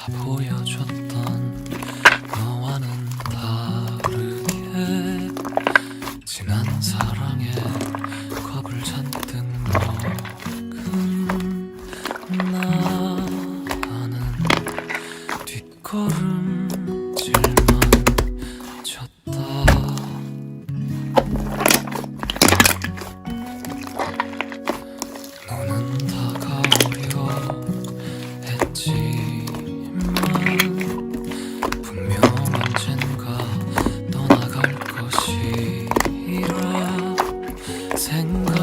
다 보여줬던 너와는 다르게 지난 사랑에 겁을 잔뜩 먹은 나는 뒷걸음질만 쳤다. 너는 다가오려 했지만 분명 언젠가 떠나갈 것이라 생각해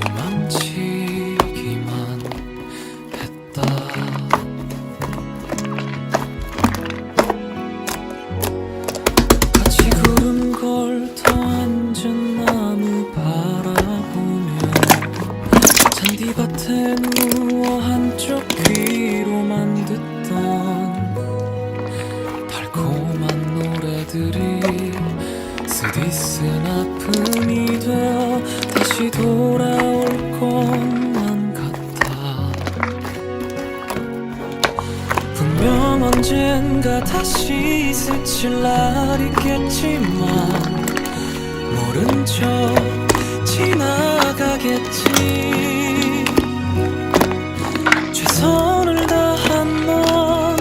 도망치기만 했다. 같이 구름 걸터 앉은 나무 바라보며 잔디밭에 누워 한쪽 귀로만 듣던 달콤한 노래들이 쓰디쓴 아픔이 되어 다시 돌아올 것만 같아. 분명 언젠가 다시 스칠 날 있겠지만 모른 척 지나가겠지. 최선을 다한 넌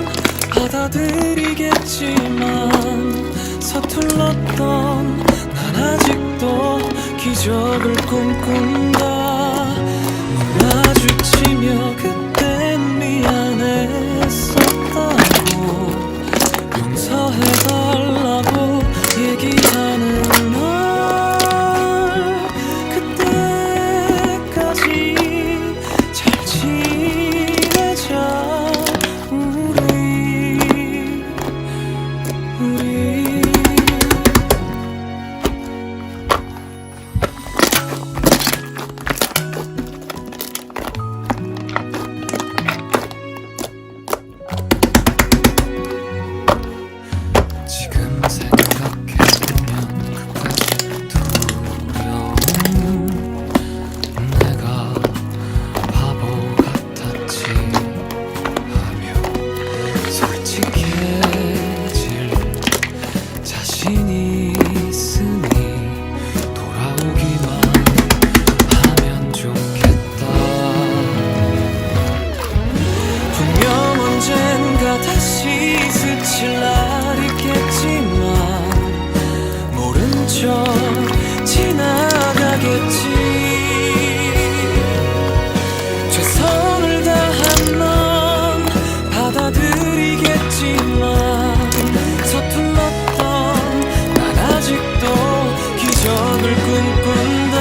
받아들이겠지만 서툴렀던 난 아직도 기적을 꿈꾼다. 못 마주치며 그땐 미안했었다고 용서해달라고 얘기하는 널 그때까지 잘 지내자. 우리 지금 생각해보면 그까지 두려운 내가 바보 같았지 하며 솔직해질 자신이 있으니 돌아오기만 하면 좋겠다. 분명 언젠가 다시 스칠 날 있겠지만 모른 척 지나가겠지. 최선을 다한 넌 받아들이겠지만 서툴렀던 난 아직도 기적을 꿈꾼다.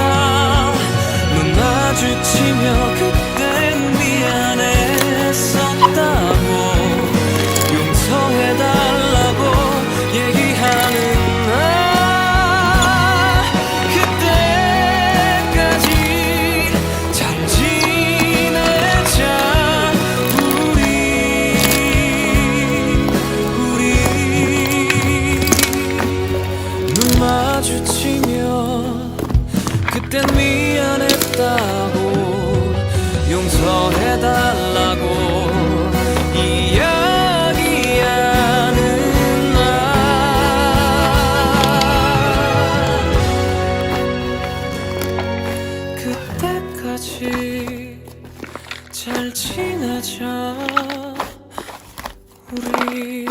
눈 마주치며 그땐 미안했었다고 용서해달라고 얘기하는 나 그때까지 잘 지내자. 우리 눈 마주치며 그땐 미안했다고 용서해달라고 이야기하는 나 그때까지 잘 지내자. 우리